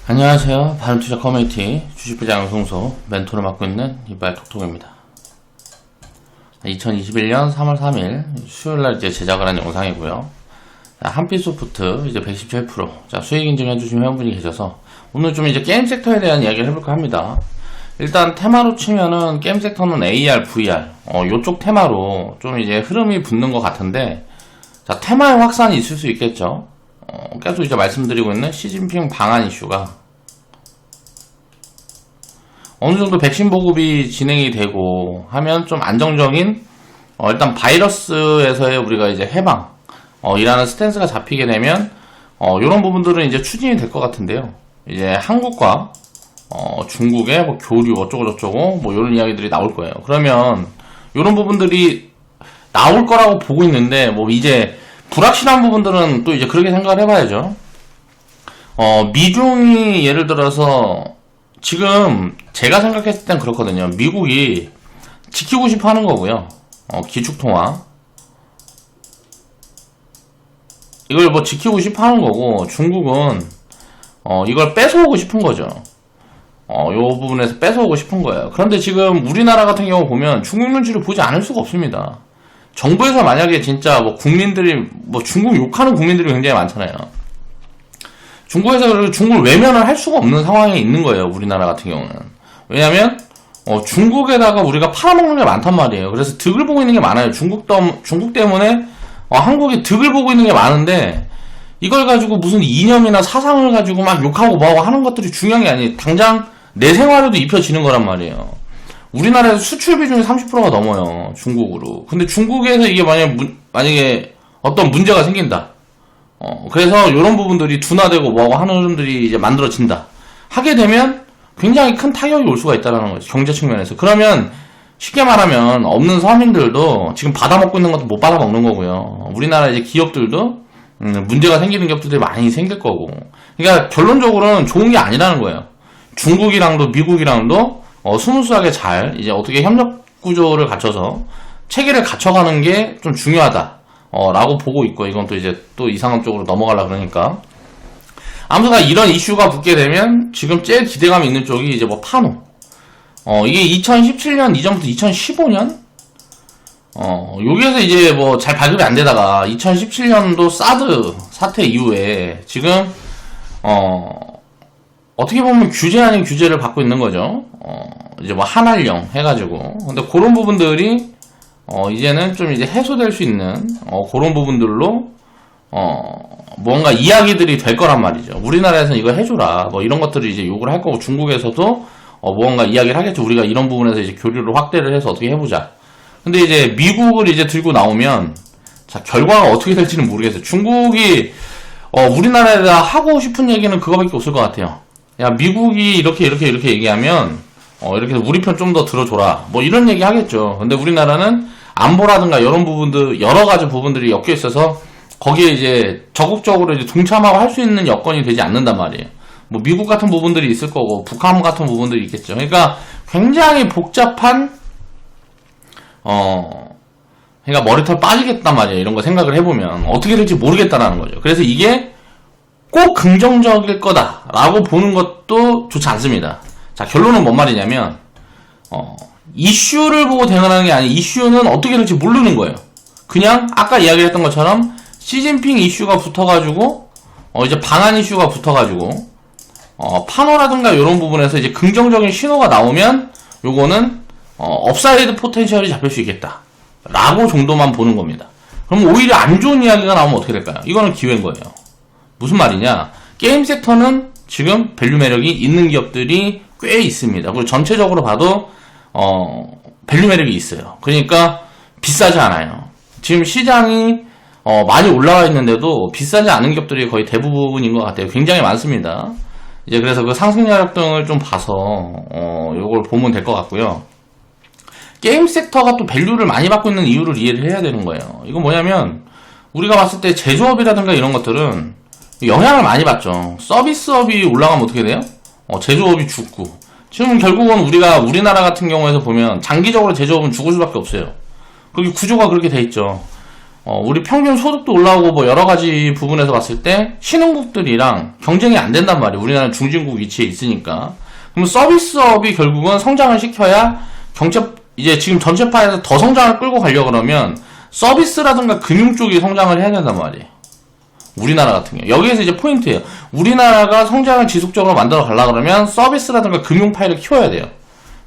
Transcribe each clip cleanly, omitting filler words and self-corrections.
안녕하세요. 바른투자 커뮤니티 주식부장 송소 멘토를 맡고 있는 이발 톡톡입니다. 2021년 3월 3일 수요일날 이제 제작을 한 영상이고요. 한빛소프트 이제 117% 수익 인증해주신 회원분이 계셔서 오늘 좀 이제 게임 섹터에 대한 이야기를 해볼까 합니다. 일단 테마로 치면은 게임 섹터는 AR, VR 요쪽 테마로 좀 이제 흐름이 붙는 것 같은데, 자, 테마의 확산이 있을 수 있겠죠. 계속 이제 말씀드리고 있는 시진핑 방한 이슈가 어느 정도 백신 보급이 진행이 되고 하면 좀 안정적인 일단 바이러스에서의 우리가 이제 해방 이라는 스탠스가 잡히게 되면 이런 부분들은 이제 추진이 될 것 같은데요. 이제 한국과 중국의 뭐 교류 어쩌고 저쩌고 뭐 이런 이야기들이 나올 거예요. 그러면 이런 부분들이 나올 거라고 보고 있는데, 뭐 이제 불확실한 부분들은 또 이제 그렇게 생각을 해봐야죠. 미중이 예를 들어서 지금 제가 생각했을 땐 그렇거든요. 미국이 지키고 싶어 하는 거고요. 기축통화. 이걸 뭐 지키고 싶어 하는 거고, 중국은 이걸 뺏어오고 싶은 거죠. 요 부분에서 뺏어오고 싶은 거예요. 그런데 지금 우리나라 같은 경우 보면 중국 눈치를 보지 않을 수가 없습니다. 정부에서 만약에 진짜 뭐 국민들이 뭐 중국 욕하는 국민들이 굉장히 많잖아요. 중국에서 중국을 외면을 할 수가 없는 상황에 있는 거예요. 우리나라 같은 경우는. 왜냐면 중국에다가 우리가 팔아먹는 게 많단 말이에요. 그래서 득을 보고 있는 게 많아요. 중국 때문에 한국이 득을 보고 있는 게 많은데, 이걸 가지고 무슨 이념이나 사상을 가지고 막 욕하고 뭐하고 하는 것들이 중요한 게 아니에요. 당장 내 생활에도 입혀지는 거란 말이에요. 우리나라에서 수출 비중이 30%가 넘어요. 중국으로. 근데 중국에서 이게 만약에 어떤 문제가 생긴다. 그래서 이런 부분들이 둔화되고 뭐하고 하는 흐름들이 이제 만들어진다. 하게 되면 굉장히 큰 타격이 올 수가 있다는 거죠. 경제 측면에서. 그러면 쉽게 말하면 없는 서민들도 지금 받아먹고 있는 것도 못 받아먹는 거고요. 우리나라 이제 기업들도 문제가 생기는 기업들이 많이 생길 거고. 그러니까 결론적으로는 좋은 게 아니라는 거예요. 중국이랑도 미국이랑도 스무스하게 잘 이제 어떻게 협력 구조를 갖춰서 체계를 갖춰가는 게 좀 중요하다 라고 보고 있고, 이건 또 이제 또 이상한 쪽으로 넘어가려 그러니까. 아무튼 이런 이슈가 붙게 되면 지금 제일 기대감이 있는 쪽이 이제 뭐 파노. 이게 2017년 이전부터 2015년 여기에서 이제 뭐 잘 발급이 안 되다가 2017년도 사드 사태 이후에 지금 어떻게 보면 규제 아닌 규제를 받고 있는 거죠. 이제 뭐 한알령 해가지고. 근데 그런 부분들이 이제는 좀 이제 해소될 수 있는 그런 부분들로 뭔가 이야기들이 될 거란 말이죠. 우리나라에서는 이거 해줘라 뭐 이런 것들을 이제 요구를 할 거고, 중국에서도 뭔가 이야기를 하겠죠. 우리가 이런 부분에서 이제 교류를 확대를 해서 어떻게 해보자. 근데 이제 미국을 이제 들고 나오면, 자, 결과가 어떻게 될지는 모르겠어요. 중국이 우리나라에다 하고 싶은 얘기는 그거밖에 없을 것 같아요. 야, 미국이 이렇게 얘기하면 이렇게 우리 편 좀 더 들어줘라 뭐 이런 얘기 하겠죠. 근데 우리나라는 안보라든가 이런 부분들, 여러 가지 부분들이 엮여 있어서 거기에 이제 적극적으로 이제 동참하고 할 수 있는 여건이 되지 않는단 말이에요. 뭐 미국 같은 부분들이 있을 거고 북한 같은 부분들이 있겠죠. 그러니까 굉장히 복잡한 그러니까 머리털 빠지겠단 말이에요. 이런 거 생각을 해보면 어떻게 될지 모르겠다라는 거죠. 그래서 이게 꼭 긍정적일 거다라고 보는 것도 좋지 않습니다. 자, 결론은 뭔 말이냐면 이슈를 보고 대응하는 게 아니고, 이슈는 어떻게 될지 모르는 거예요. 그냥 아까 이야기했던 것처럼 시진핑 이슈가 붙어가지고 이제 방한 이슈가 붙어가지고 파노라든가 이런 부분에서 이제 긍정적인 신호가 나오면 요거는 업사이드 포텐셜이 잡힐 수 있겠다 라고 정도만 보는 겁니다. 그럼 오히려 안 좋은 이야기가 나오면 어떻게 될까요? 이거는 기회인 거예요. 무슨 말이냐, 게임 섹터는 지금 밸류 매력이 있는 기업들이 꽤 있습니다. 그리고 전체적으로 봐도 밸류 매력이 있어요. 그러니까 비싸지 않아요. 지금 시장이 많이 올라와 있는데도 비싸지 않은 기업들이 거의 대부분인 것 같아요. 굉장히 많습니다. 이제 그래서 그 상승력 등을 좀 봐서 요걸 보면 될 것 같고요. 게임 섹터가 또 밸류를 많이 받고 있는 이유를 이해를 해야 되는 거예요. 이건 뭐냐면 우리가 봤을 때 제조업이라든가 이런 것들은 영향을 많이 받죠. 서비스업이 올라가면 어떻게 돼요? 제조업이 죽고. 지금 결국은 우리나라 같은 경우에서 보면 장기적으로 제조업은 죽을 수밖에 없어요. 그게 구조가 그렇게 돼 있죠. 우리 평균 소득도 올라오고 뭐 여러 가지 부분에서 봤을 때 신흥국들이랑 경쟁이 안 된단 말이에요. 우리나라는 중진국 위치에 있으니까. 그럼 서비스업이 결국은 성장을 시켜야 이제 지금 전체파에서 더 성장을 끌고 가려고 그러면 서비스라든가 금융 쪽이 성장을 해야 된단 말이에요. 우리나라 같은 경우. 여기에서 이제 포인트예요. 우리나라가 성장을 지속적으로 만들어 가려고 그러면 서비스라든가 금융 파일을 키워야 돼요.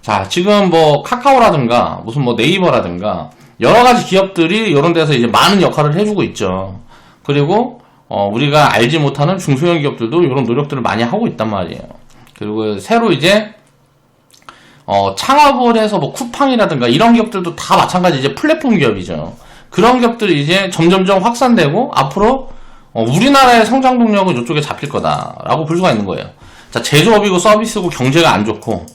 자, 지금 뭐 카카오라든가 무슨 뭐 네이버라든가 여러 가지 기업들이 이런 데서 이제 많은 역할을 해주고 있죠. 그리고 우리가 알지 못하는 중소형 기업들도 이런 노력들을 많이 하고 있단 말이에요. 그리고 새로 이제 창업을 해서 뭐 쿠팡이라든가 이런 기업들도 다 마찬가지 이제 플랫폼 기업이죠. 그런 기업들이 이제 점점점 확산되고 앞으로 우리나라의 성장 동력은 이쪽에 잡힐 거다라고 볼 수가 있는 거예요. 자, 제조업이고 서비스고 경제가 안 좋고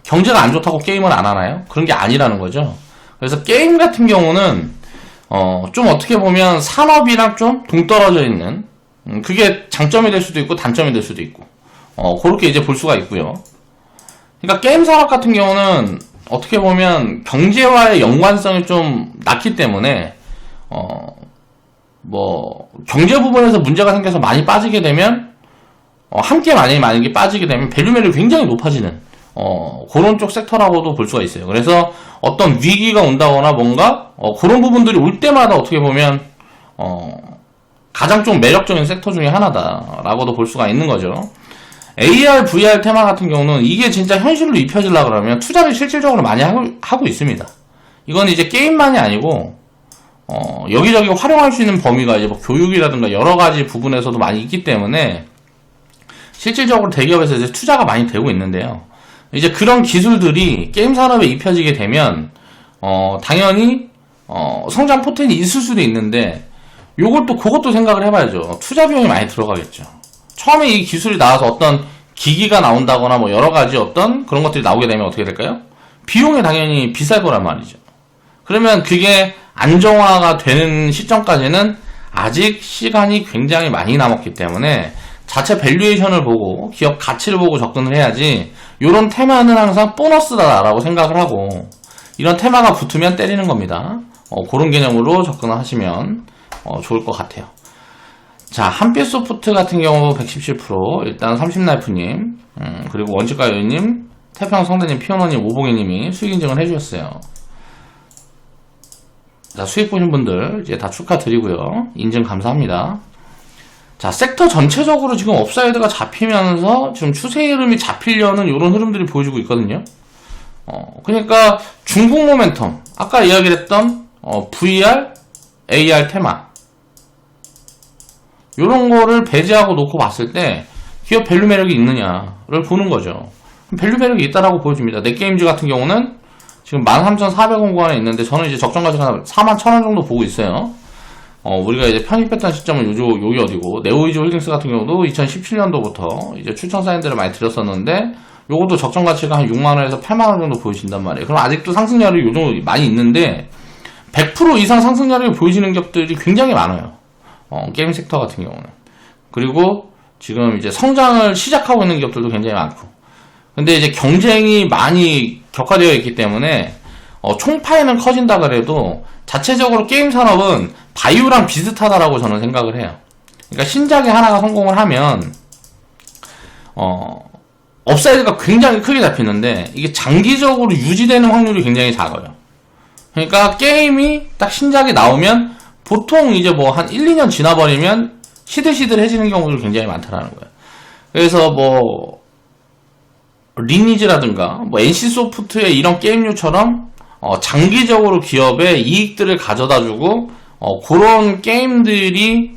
경제가 안 좋다고 게임을 안 하나요? 그런 게 아니라는 거죠. 그래서 게임 같은 경우는 좀 어떻게 보면 산업이랑 좀 동떨어져 있는 그게 장점이 될 수도 있고 단점이 될 수도 있고 그렇게 이제 볼 수가 있고요. 그러니까 게임 산업 같은 경우는 어떻게 보면 경제와의 연관성이 좀 낮기 때문에 뭐 경제 부분에서 문제가 생겨서 많이 빠지게 되면 함께 만약에 빠지게 되면 밸류mer이 굉장히 높아지는 그런 쪽 섹터라고도 볼 수가 있어요. 그래서 어떤 위기가 온다거나 뭔가 그런 부분들이 올 때마다 어떻게 보면 가장 좀 매력적인 섹터 중에 하나다라고도 볼 수가 있는 거죠. AR, VR 테마 같은 경우는 이게 진짜 현실로 입혀지려고 그러면 투자를 실질적으로 많이 하고 있습니다. 이건 이제 게임만이 아니고 여기저기 활용할 수 있는 범위가 이제 뭐 교육이라든가 여러 가지 부분에서도 많이 있기 때문에 실질적으로 대기업에서 이제 투자가 많이 되고 있는데요. 이제 그런 기술들이 게임 산업에 입혀지게 되면 당연히 성장 포텐이 있을 수도 있는데 그것도 생각을 해봐야죠. 투자 비용이 많이 들어가겠죠. 처음에 이 기술이 나와서 어떤 기기가 나온다거나 뭐 여러 가지 어떤 그런 것들이 나오게 되면 어떻게 될까요? 비용이 당연히 비쌀 거란 말이죠. 그러면 그게 안정화가 되는 시점까지는 아직 시간이 굉장히 많이 남았기 때문에 자체 밸류에이션을 보고 기업 가치를 보고 접근을 해야지 이런 테마는 항상 보너스다라고 생각을 하고 이런 테마가 붙으면 때리는 겁니다. 그런 개념으로 접근을 하시면 좋을 것 같아요. 자, 한빛소프트 같은 경우 117%, 일단 30라이프님, 그리고 원칙가 여인님, 태평 성대님, 피오너님, 오봉이님이 수익 인증을 해주셨어요. 자, 수익 보신 분들 이제 다 축하드리고요. 인증 감사합니다. 자, 섹터 전체적으로 지금 업사이드가 잡히면서 지금 추세 흐름이 잡히려는 이런 흐름들이 보여주고 있거든요. 그러니까 중국 모멘텀, 아까 이야기를 했던 VR, AR 테마 이런 거를 배제하고 놓고 봤을 때 기업 밸류 매력이 있느냐를 보는 거죠. 밸류 매력이 있다라고 보여집니다. 넷게임즈 같은 경우는 지금 13,400원 구간에 있는데 저는 이제 적정 가치가 41,000원 정도 보고 있어요. 우리가 이제 편입했던 시점은 여기 어디고, 네오이즈 홀딩스 같은 경우도 2017년도부터 이제 추천 사인들을 많이 드렸었는데, 요것도 적정 가치가 한 6만원에서 8만원 정도 보여진단 말이에요. 그럼 아직도 상승률이 요 정도 많이 있는데, 100% 이상 상승률이 보여지는 기업들이 굉장히 많아요. 게임 섹터 같은 경우는. 그리고 지금 이제 성장을 시작하고 있는 기업들도 굉장히 많고. 근데 이제 경쟁이 많이 격화되어 있기 때문에, 총파이는 커진다 그래도, 자체적으로 게임 산업은 바이오랑 비슷하다라고 저는 생각을 해요. 그러니까 신작이 하나가 성공을 하면 업사이드가 굉장히 크게 잡히는데 이게 장기적으로 유지되는 확률이 굉장히 작아요. 그러니까 게임이 딱 신작이 나오면 보통 이제 뭐 한 1, 2년 지나버리면 시들시들해지는 경우들이 굉장히 많다라는 거예요. 그래서 뭐 리니지라든가 뭐 NC소프트의 이런 게임류처럼 장기적으로 기업의 이익들을 가져다주고 그런 게임들이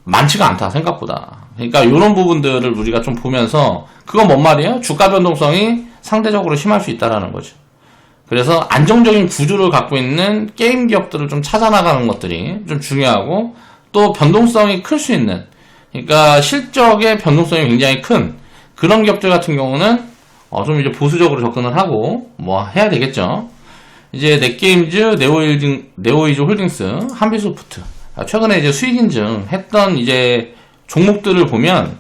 많지가 않다 생각보다. 그러니까 이런 부분들을 우리가 좀 보면서 그건 뭔 말이에요? 주가 변동성이 상대적으로 심할 수 있다라는 거죠. 그래서 안정적인 구조를 갖고 있는 게임 기업들을 좀 찾아나가는 것들이 좀 중요하고 또 변동성이 클 수 있는, 그러니까 실적의 변동성이 굉장히 큰 그런 기업들 같은 경우는 좀 이제 보수적으로 접근을 하고 뭐 해야 되겠죠. 이제 넷게임즈, 네오이즈 홀딩스, 한빛소프트 최근에 이제 수익 인증 했던 이제 종목들을 보면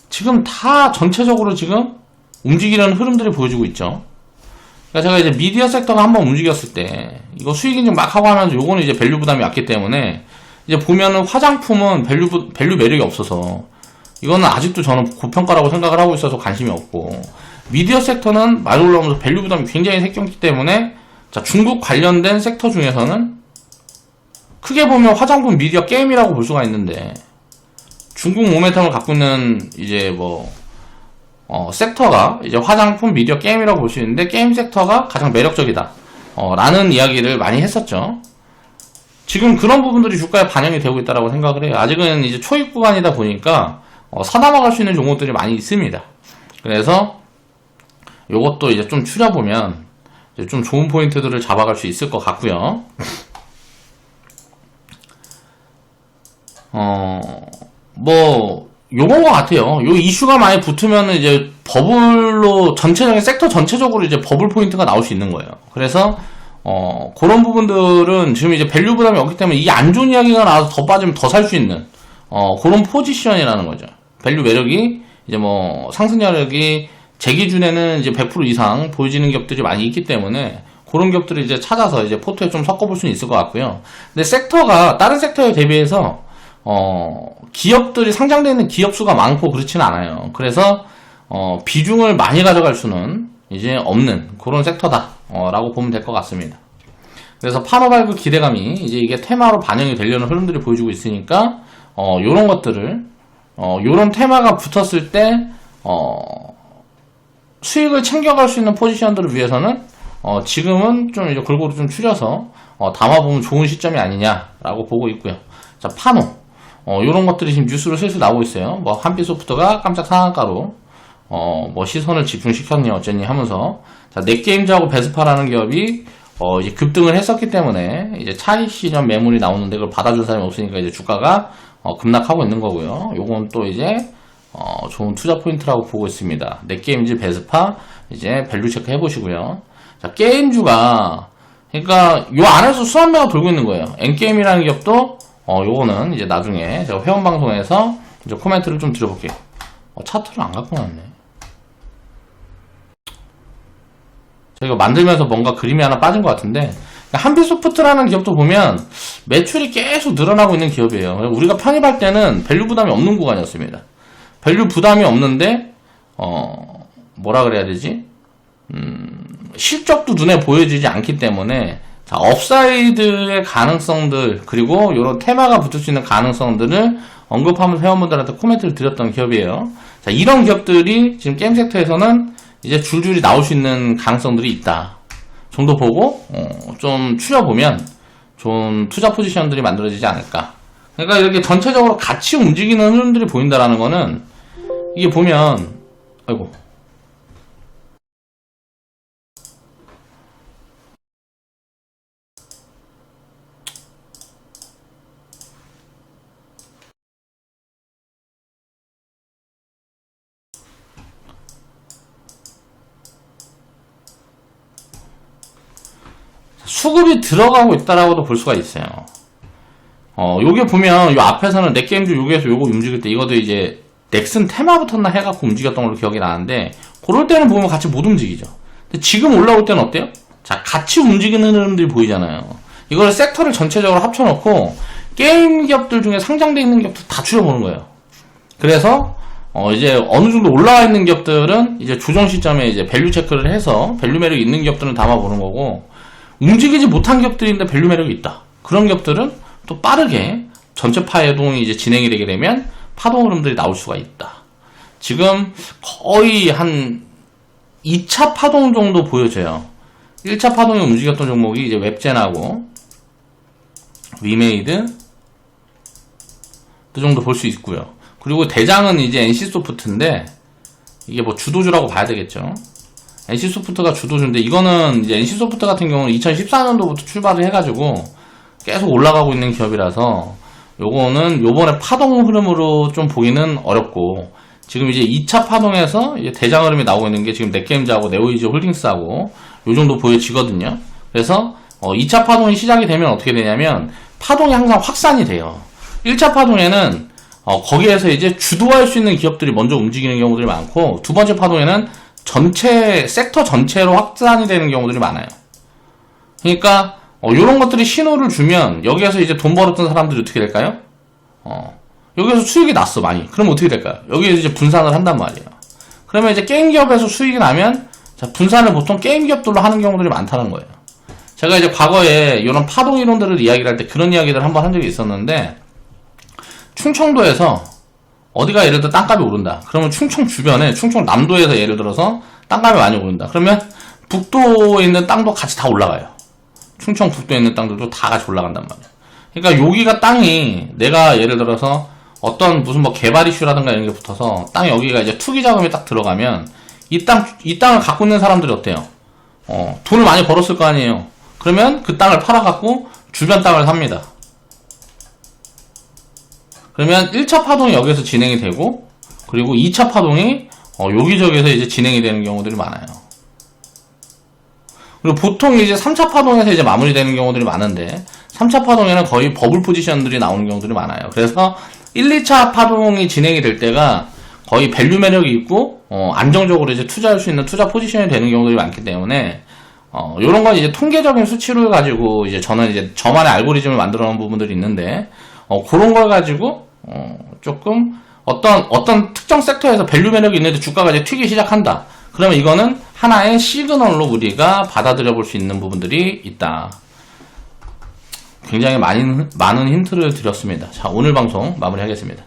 지금 다 전체적으로 지금 움직이려는 흐름들이 보여주고 있죠. 그러니까 제가 이제 미디어 섹터가 한번 움직였을 때 이거 수익 인증 막 하고 하면서 요거는 이제 밸류 부담이 왔기 때문에 이제 보면은 화장품은 밸류 매력이 없어서 이거는 아직도 저는 고평가라고 생각을 하고 있어서 관심이 없고, 미디어 섹터는 많이 올라오면서 밸류 부담이 굉장히 생겼기 때문에, 자, 중국 관련된 섹터 중에서는 크게 보면 화장품, 미디어, 게임이라고 볼 수가 있는데, 중국 모멘텀을 갖고 있는 이제 섹터가 이제 화장품, 미디어, 게임이라고 볼 수 있는데, 게임 섹터가 가장 매력적이다 라는 이야기를 많이 했었죠. 지금 그런 부분들이 주가에 반영이 되고 있다고 생각을 해요. 아직은 이제 초입 구간이다 보니까 사담아갈 수 있는 종목들이 많이 있습니다. 그래서 요것도 이제 좀 추려보면 이제 좀 좋은 포인트들을 잡아갈 수 있을 것 같고요. 요건 것 같아요. 요 이슈가 많이 붙으면 이제 버블로 전체적인 섹터 전체적으로 이제 버블 포인트가 나올 수 있는 거예요. 그래서 그런 부분들은 지금 이제 밸류 부담이 없기 때문에 이 안 좋은 이야기가 나와서 더 빠지면 더 살 수 있는 그런 포지션이라는 거죠. 밸류 매력이 이제 상승력이 제 기준에는 이제 100% 이상 보여지는 격들이 많이 있기 때문에 그런 격들을 이제 찾아서 이제 포트에 좀 섞어볼 수는 있을 것 같고요. 근데 섹터가 다른 섹터에 대비해서 기업들이 상장되어 있는 기업 수가 많고 그렇지는 않아요. 그래서 비중을 많이 가져갈 수는 이제 없는 그런 섹터다 라고 보면 될 것 같습니다. 그래서 판호 발굴 기대감이 이제 이게 테마로 반영이 되려는 흐름들이 보여주고 있으니까 요런 것들을 요런 테마가 붙었을 때 수익을 챙겨갈 수 있는 포지션들을 위해서는 지금은 좀 이제 골고루 좀 추려서 담아보면 좋은 시점이 아니냐라고 보고 있고요. 자, 판호 요런 것들이 지금 뉴스로 슬슬 나오고 있어요. 한빛소프트가 깜짝 상한가로 시선을 집중시켰니 어쩌니 하면서, 자, 넷게임즈하고 베스파라는 기업이 이제 급등을 했었기 때문에 이제 차익 시점 매물이 나오는데 그걸 받아줄 사람이 없으니까 이제 주가가 급락하고 있는 거고요. 요건 또 이제 좋은 투자 포인트라고 보고 있습니다. 넷게임즈, 베스파 이제 밸류 체크 해보시고요. 자, 게임주가 그러니까 요 안에서 수완매가 돌고 있는 거예요. 엔게임이라는 기업도 요거는 이제 나중에 제가 회원 방송에서 이제 코멘트를 좀 드려볼게요. 차트를 안 갖고 왔네. 저희가 만들면서 뭔가 그림이 하나 빠진 것 같은데, 한빛소프트라는 기업도 보면 매출이 계속 늘어나고 있는 기업이에요. 우리가 편입할 때는 밸류 부담이 없는 구간이었습니다. 밸류 부담이 없는데 뭐라 그래야 되지? 실적도 눈에 보여지지 않기 때문에, 자, 업사이드의 가능성들 그리고 이런 테마가 붙을 수 있는 가능성들을 언급하면서 회원분들한테 코멘트를 드렸던 기업이에요. 자, 이런 기업들이 지금 게임 섹터에서는 이제 줄줄이 나올 수 있는 가능성들이 있다 정도 보고 좀 추려보면 좋은 투자 포지션들이 만들어지지 않을까. 그러니까 이렇게 전체적으로 같이 움직이는 흐름들이 보인다라는 거는, 이게 보면 아이고 수급이 들어가고 있다라고도 볼 수가 있어요. 요게 보면 요 앞에서는 넷게임즈 요게에서 요거 움직일 때 이것도 이제 넥슨 테마 붙었나 해갖고 움직였던 걸로 기억이 나는데, 그럴 때는 보면 같이 못 움직이죠. 근데 지금 올라올 때는 어때요? 자, 같이 움직이는 흐름들이 보이잖아요. 이걸 섹터를 전체적으로 합쳐놓고 게임 기업들 중에 상장되어 있는 기업들 다 추려보는 거예요. 그래서 이제 어느 정도 올라와 있는 기업들은 이제 조정 시점에 이제 밸류 체크를 해서 밸류 매력이 있는 기업들은 담아보는 거고, 움직이지 못한 기업들인데 밸류 매력이 있다. 그런 기업들은 또 빠르게 전체 파동이 이제 진행이 되게 되면 파동 흐름들이 나올 수가 있다. 지금 거의 한 2차 파동 정도 보여져요. 1차 파동이 움직였던 종목이 이제 웹젠하고 위메이드 그 정도 볼 수 있고요. 그리고 대장은 이제 NC소프트인데 이게 주도주라고 봐야 되겠죠. NC소프트가 주도주인데, 이거는 이제 NC소프트 같은 경우는 2014년도부터 출발을 해가지고 계속 올라가고 있는 기업이라서 요거는 요번에 파동 흐름으로 좀 보기는 어렵고, 지금 이제 2차 파동에서 이제 대장 흐름이 나오고 있는 게 지금 넷게임즈하고 네오이즈 홀딩스하고 요 정도 보여지거든요. 그래서 2차 파동이 시작이 되면 어떻게 되냐면 파동이 항상 확산이 돼요. 1차 파동에는 거기에서 이제 주도할 수 있는 기업들이 먼저 움직이는 경우들이 많고, 두 번째 파동에는 섹터 전체로 확산이 되는 경우들이 많아요. 그러니까 이런 것들이 신호를 주면 여기에서 이제 돈 벌었던 사람들이 어떻게 될까요? 여기에서 수익이 났어 많이. 그럼 어떻게 될까요? 여기에서 이제 분산을 한단 말이에요. 그러면 이제 게임 기업에서 수익이 나면 자, 분산을 보통 게임 기업들로 하는 경우들이 많다는 거예요. 제가 이제 과거에 이런 파동 이론들을 이야기를 할 때 그런 이야기들을 한번 한 적이 있었는데, 충청도에서 어디가 예를 들어 땅값이 오른다. 그러면 충청 주변에, 충청 남도에서 예를 들어서 땅값이 많이 오른다. 그러면 북도에 있는 땅도 같이 다 올라가요. 충청 북도에 있는 땅들도 다 같이 올라간단 말이에요. 그러니까 여기가 땅이 내가 예를 들어서 어떤 무슨 뭐 개발 이슈라든가 이런 게 붙어서 땅 여기가 이제 투기 자금이 딱 들어가면 이 땅을 갖고 있는 사람들이 어때요? 돈을 많이 벌었을 거 아니에요. 그러면 그 땅을 팔아갖고 주변 땅을 삽니다. 그러면 1차 파동이 여기서 진행이 되고, 그리고 2차 파동이 여기저기서 이제 진행이 되는 경우들이 많아요. 그리고 보통 이제 3차 파동에서 이제 마무리되는 경우들이 많은데, 3차 파동에는 거의 버블 포지션들이 나오는 경우들이 많아요. 그래서 1, 2차 파동이 진행이 될 때가 거의 밸류 매력이 있고, 안정적으로 이제 투자할 수 있는 투자 포지션이 되는 경우들이 많기 때문에, 요런 건 이제 통계적인 수치를 가지고 이제 저는 이제 저만의 알고리즘을 만들어 놓은 부분들이 있는데, 그런 걸 가지고, 조금 어떤 특정 섹터에서 밸류 매력이 있는데 주가가 이제 튀기 시작한다. 그러면 이거는 하나의 시그널로 우리가 받아들여 볼 수 있는 부분들이 있다. 굉장히 많은 힌트를 드렸습니다. 자, 오늘 방송 마무리하겠습니다.